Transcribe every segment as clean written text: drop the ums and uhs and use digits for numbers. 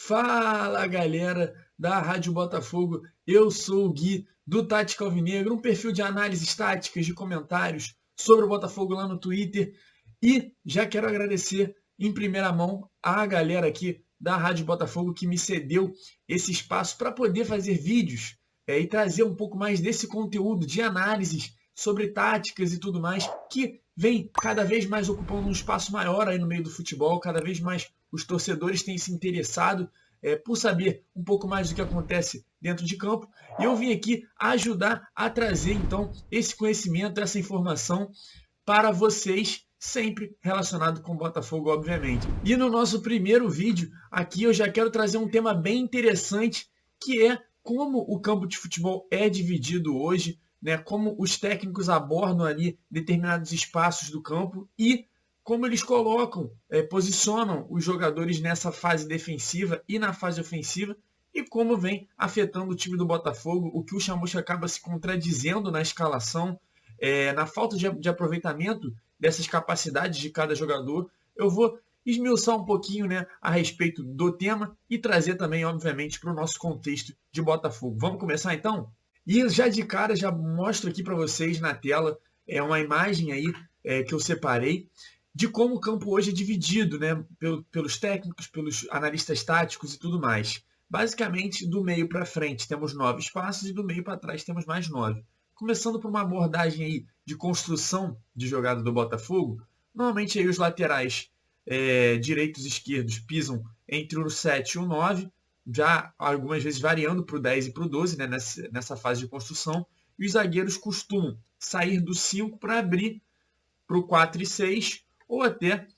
Fala, galera da Rádio Botafogo, eu sou o Gui do Tática Alvinegro, um perfil de análises táticas, de comentários sobre o Botafogo lá no Twitter, e já quero agradecer em primeira mão a galera aqui da Rádio Botafogo que me cedeu esse espaço para poder fazer vídeos e trazer um pouco mais desse conteúdo de análises sobre táticas e tudo mais, que vem cada vez mais ocupando um espaço maior aí no meio do futebol, cada vez mais os torcedores têm se interessado por saber um pouco mais do que acontece dentro de campo, e eu vim aqui ajudar a trazer então esse conhecimento, essa informação para vocês, sempre relacionado com o Botafogo, obviamente. E no nosso primeiro vídeo aqui eu já quero trazer um tema bem interessante, que é como o campo de futebol é dividido hoje, né? Como os técnicos abordam ali determinados espaços do campo e como eles colocam, posicionam os jogadores nessa fase defensiva e na fase ofensiva, e como vem afetando o time do Botafogo, o que o Chamusca acaba se contradizendo na escalação, na falta de aproveitamento dessas capacidades de cada jogador. Eu vou esmiuçar um pouquinho, né, a respeito do tema e trazer também, obviamente, para o nosso contexto de Botafogo. Vamos começar então? E já de cara, já mostro aqui para vocês na tela uma imagem aí que eu separei de como o campo hoje é dividido, né, pelos técnicos, pelos analistas táticos e tudo mais. Basicamente, do meio para frente temos 9 espaços e do meio para trás temos mais 9. Começando por uma abordagem aí de construção de jogada do Botafogo, normalmente aí os laterais direitos e esquerdos pisam entre o 7 e o 9, já algumas vezes variando para o 10 e para o 12, né, nessa fase de construção, e os zagueiros costumam sair do 5 para abrir para o 4 e 6, ou até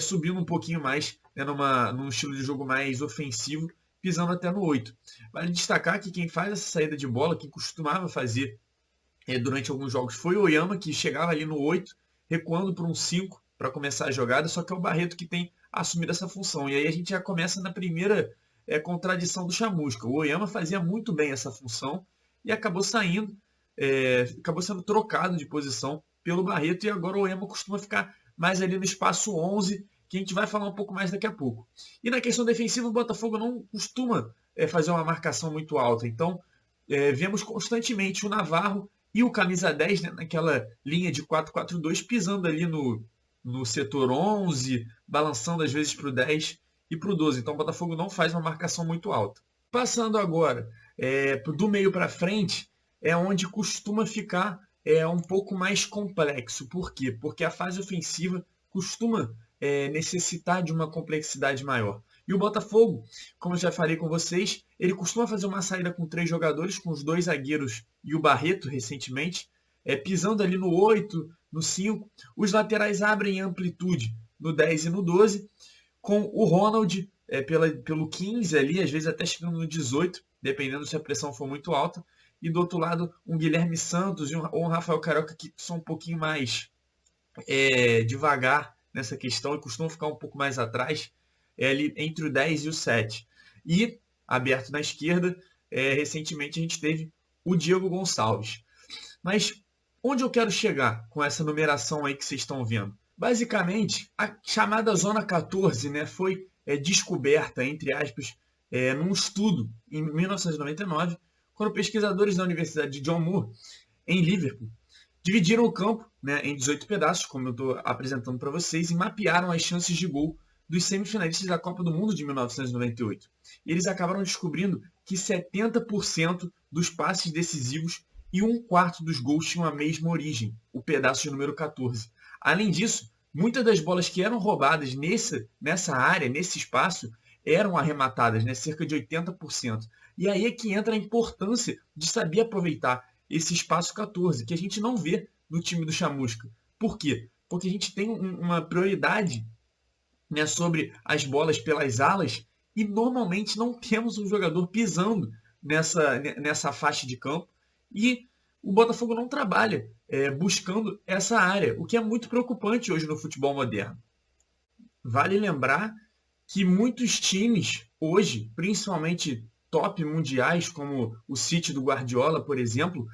subindo um pouquinho mais, né, num estilo de jogo mais ofensivo, pisando até no 8. Vale destacar que quem faz essa saída de bola, quem costumava fazer durante alguns jogos, foi o Oyama, que chegava ali no 8, recuando para um 5 para começar a jogada, só que é o Barreto que tem assumido essa função. E aí a gente já começa na primeira contradição do Chamusca. O Oyama fazia muito bem essa função e acabou saindo, acabou sendo trocado de posição pelo Barreto, e agora o Oyama costuma ficar mais ali no espaço 11, que a gente vai falar um pouco mais daqui a pouco. E na questão defensiva, o Botafogo não costuma fazer uma marcação muito alta. Então, vemos constantemente o Navarro e o camisa 10, né, naquela linha de 4-4-2, pisando ali no setor 11, balançando às vezes para o 10 e para o 12. Então, o Botafogo não faz uma marcação muito alta. Passando agora do meio para frente, é onde costuma ficar um pouco mais complexo. Por quê? Porque a fase ofensiva costuma necessitar de uma complexidade maior. E o Botafogo, como eu já falei com vocês, ele costuma fazer uma saída com 3 jogadores, com os 2 zagueiros e o Barreto, recentemente, pisando ali no 8, no 5. Os laterais abrem amplitude no 10 e no 12, com o Ronald pelo 15 ali, às vezes até chegando no 18, dependendo se a pressão for muito alta. E do outro lado, um Guilherme Santos ou um Rafael Carioca, que são um pouquinho mais devagar nessa questão e costumam ficar um pouco mais atrás, ali entre o 10 e o 7. E, aberto na esquerda, recentemente a gente teve o Diego Gonçalves. Mas onde eu quero chegar com essa numeração aí que vocês estão vendo? Basicamente, a chamada Zona 14, né, foi descoberta, entre aspas, num estudo em 1999, quando pesquisadores da Universidade de John Moore, em Liverpool, dividiram o campo, né, em 18 pedaços, como eu estou apresentando para vocês, e mapearam as chances de gol dos semifinalistas da Copa do Mundo de 1998. E eles acabaram descobrindo que 70% dos passes decisivos e 1/4 dos gols tinham a mesma origem, o pedaço de número 14. Além disso, muitas das bolas que eram roubadas nessa área, nesse espaço, eram arrematadas, né, cerca de 80%. E aí é que entra a importância de saber aproveitar esse espaço 14, que a gente não vê no time do Chamusca. Por quê? Porque a gente tem uma prioridade, né, sobre as bolas pelas alas, e normalmente não temos um jogador pisando nessa faixa de campo, e o Botafogo não trabalha buscando essa área, o que é muito preocupante hoje no futebol moderno. Vale lembrar que muitos times hoje, principalmente top mundiais, como o City do Guardiola, por exemplo,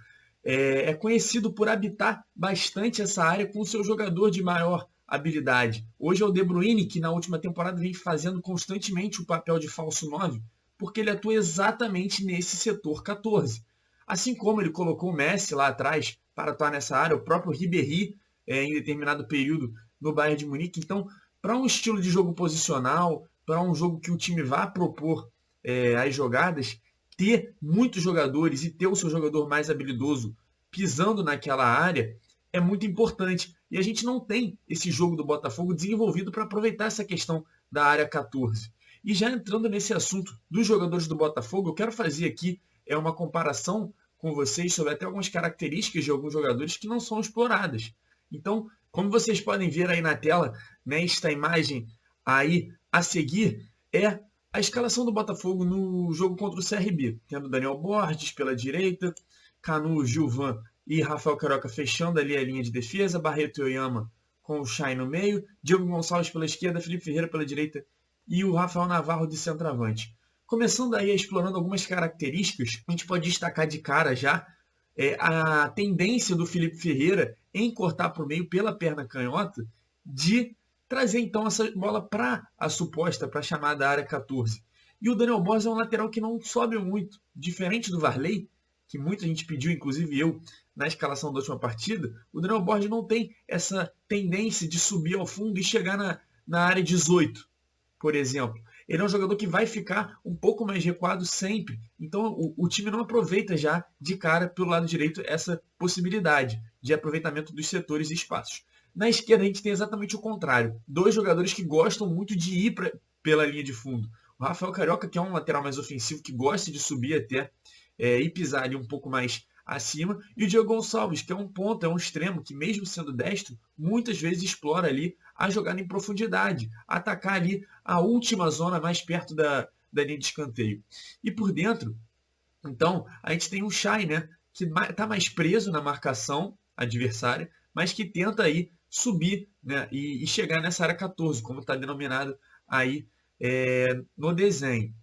é conhecido por habitar bastante essa área com o seu jogador de maior habilidade. Hoje é o De Bruyne, que na última temporada vem fazendo constantemente o papel de falso 9, porque ele atua exatamente nesse setor 14. Assim como ele colocou o Messi lá atrás para atuar nessa área, o próprio Ribéry em determinado período no Bayern de Munique. Então, para um estilo de jogo posicional, para um jogo que o time vá propor as jogadas, ter muitos jogadores e ter o seu jogador mais habilidoso pisando naquela área é muito importante. E a gente não tem esse jogo do Botafogo desenvolvido para aproveitar essa questão da área 14. E já entrando nesse assunto dos jogadores do Botafogo, eu quero fazer aqui uma comparação com vocês sobre até algumas características de alguns jogadores que não são exploradas. Então, como vocês podem ver aí na tela, nesta imagem aí a seguir, é a escalação do Botafogo no jogo contra o CRB, tendo Daniel Borges pela direita, Canu, Gilvan e Rafael Carioca fechando ali a linha de defesa, Barreto e Oyama com o Chay no meio, Diego Gonçalves pela esquerda, Felipe Ferreira pela direita e o Rafael Navarro de centroavante. Começando aí explorando algumas características, a gente pode destacar de cara já a tendência do Felipe Ferreira em cortar para o meio pela perna canhota, de trazer então essa bola para a suposta, para a chamada área 14. E o Daniel Borges é um lateral que não sobe muito, diferente do Varley, que muita gente pediu, inclusive eu, na escalação da última partida. O Daniel Borges não tem essa tendência de subir ao fundo e chegar na área 18, por exemplo. Ele é um jogador que vai ficar um pouco mais recuado sempre. Então o time não aproveita já de cara pelo lado direito essa possibilidade de aproveitamento dos setores e espaços. Na esquerda a gente tem exatamente o contrário. Dois jogadores que gostam muito de ir pela linha de fundo. O Rafael Carioca, que é um lateral mais ofensivo, que gosta de subir até e pisar ali um pouco mais acima. E o Diego Gonçalves, que é um ponta, é um extremo, que mesmo sendo destro, muitas vezes explora ali a jogada em profundidade, atacar ali a última zona mais perto da linha de escanteio. E por dentro, então, a gente tem o Chay, né, que está mais preso na marcação adversária, mas que tenta aí subir, né, e chegar nessa área 14, como está denominado aí no desenho.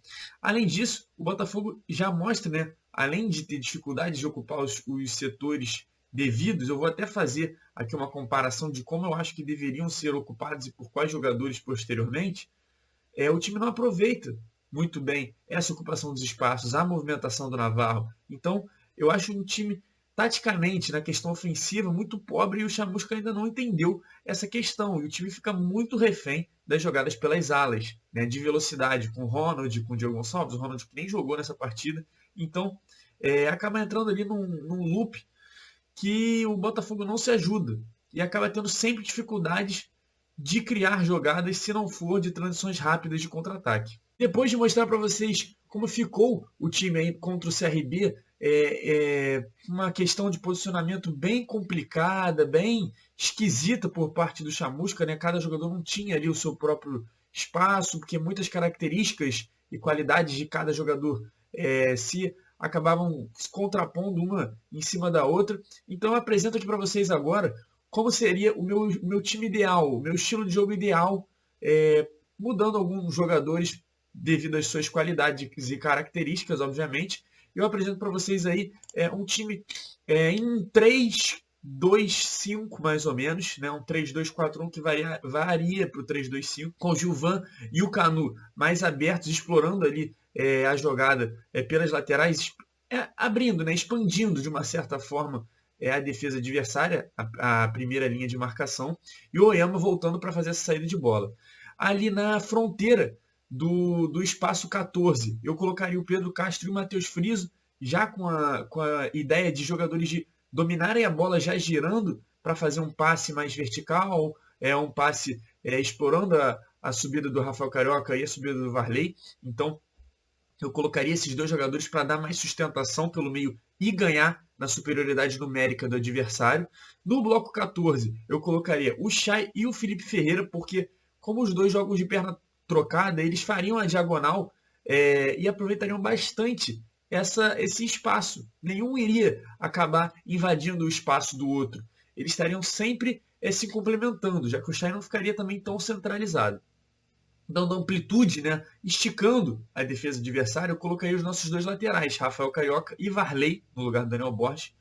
Além disso, o Botafogo já mostra, né, além de ter dificuldade de ocupar os setores devidos, eu vou até fazer aqui uma comparação de como eu acho que deveriam ser ocupados e por quais jogadores posteriormente. O time não aproveita muito bem essa ocupação dos espaços, a movimentação do Navarro. Então, eu acho um time, taticamente, na questão ofensiva, muito pobre, e o Chamusca ainda não entendeu essa questão. E o time fica muito refém das jogadas pelas alas, né, de velocidade, com o Ronald, com o Diego Gonçalves, o Ronald que nem jogou nessa partida. Então, acaba entrando ali num loop que o Botafogo não se ajuda e acaba tendo sempre dificuldades de criar jogadas se não for de transições rápidas de contra-ataque. Depois de mostrar para vocês como ficou o time aí contra o CRB, uma questão de posicionamento bem complicada, bem esquisita por parte do Chamusca, né? Cada jogador não tinha ali o seu próprio espaço, porque muitas características e qualidades de cada jogador se acabavam se contrapondo uma em cima da outra. Então eu apresento aqui para vocês agora como seria o meu time ideal, o meu estilo de jogo ideal, mudando alguns jogadores devido às suas qualidades e características, obviamente. Eu apresento para vocês aí um time em 3-2-5, mais ou menos, né? Um 3-2-4-1 que varia para o 3-2-5, com o Gilvan e o Canu mais abertos, explorando ali a jogada pelas laterais, abrindo, né? Expandindo de uma certa forma a defesa adversária, a primeira linha de marcação, e o Oyama voltando para fazer essa saída de bola. Ali na fronteira do espaço 14, eu colocaria o Pedro Castro e o Matheus Friso, já com a ideia de jogadores de dominarem a bola já girando para fazer um passe mais vertical, um passe explorando a subida do Rafael Carioca e a subida do Varley. Então, eu colocaria esses dois jogadores para dar mais sustentação pelo meio e ganhar na superioridade numérica do adversário. No bloco 14, eu colocaria o Chay e o Felipe Ferreira, porque como os dois jogam de perna trocada, eles fariam a diagonal e aproveitariam bastante esse espaço. Nenhum iria acabar invadindo o espaço do outro. Eles estariam sempre se complementando, já que o Chay não ficaria também tão centralizado. Dando amplitude, né, esticando a defesa adversária, eu colocaria os nossos dois laterais, Rafael Carioca e Varley, no lugar do Daniel Borges,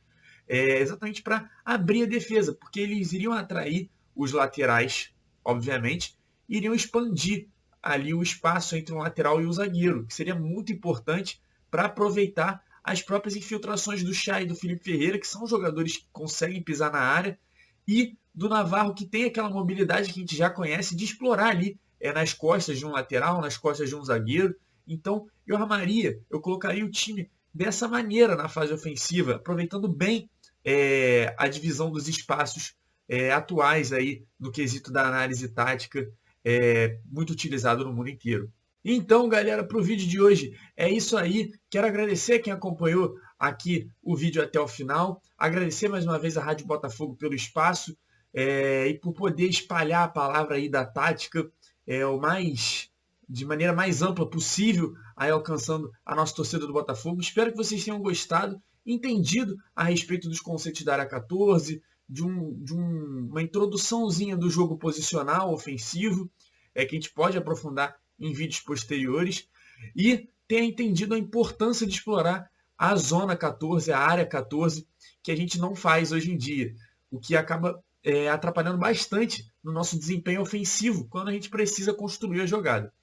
exatamente para abrir a defesa, porque eles iriam atrair os laterais obviamente, iriam expandir ali o espaço entre um lateral e o zagueiro, que seria muito importante para aproveitar as próprias infiltrações do Chay e do Felipe Ferreira, que são jogadores que conseguem pisar na área, e do Navarro, que tem aquela mobilidade que a gente já conhece de explorar ali nas costas de um lateral, nas costas de um zagueiro. Então, eu colocaria o time dessa maneira na fase ofensiva, aproveitando bem a divisão dos espaços atuais aí no quesito da análise tática, muito utilizado no mundo inteiro. Então, galera, para o vídeo de hoje é isso aí. Quero agradecer quem acompanhou aqui o vídeo até o final. Agradecer mais uma vez a Rádio Botafogo pelo espaço e por poder espalhar a palavra aí da tática de maneira mais ampla possível, aí alcançando a nossa torcida do Botafogo. Espero que vocês tenham gostado, entendido a respeito dos conceitos da área 14, de uma introduçãozinha do jogo posicional ofensivo, que a gente pode aprofundar em vídeos posteriores, e tenha entendido a importância de explorar a zona 14, a área 14, que a gente não faz hoje em dia, o que acaba atrapalhando bastante no nosso desempenho ofensivo, quando a gente precisa construir a jogada.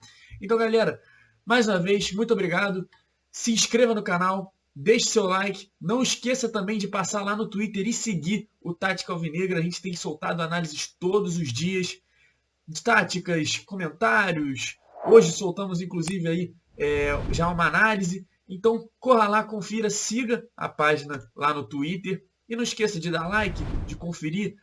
Então, galera, mais uma vez, muito obrigado. Se inscreva no canal, deixe seu like. Não esqueça também de passar lá no Twitter e seguir o Tática Alvinegra. A gente tem soltado análises todos os dias, de táticas, comentários. Hoje soltamos, inclusive, aí já uma análise. Então, corra lá, confira, siga a página lá no Twitter. E não esqueça de dar like, de conferir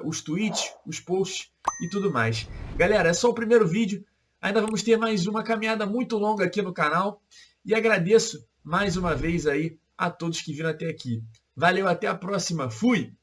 os tweets, os posts e tudo mais. Galera, é só o primeiro vídeo. Ainda vamos ter mais uma caminhada muito longa aqui no canal. E agradeço mais uma vez aí a todos que viram até aqui. Valeu, até a próxima. Fui!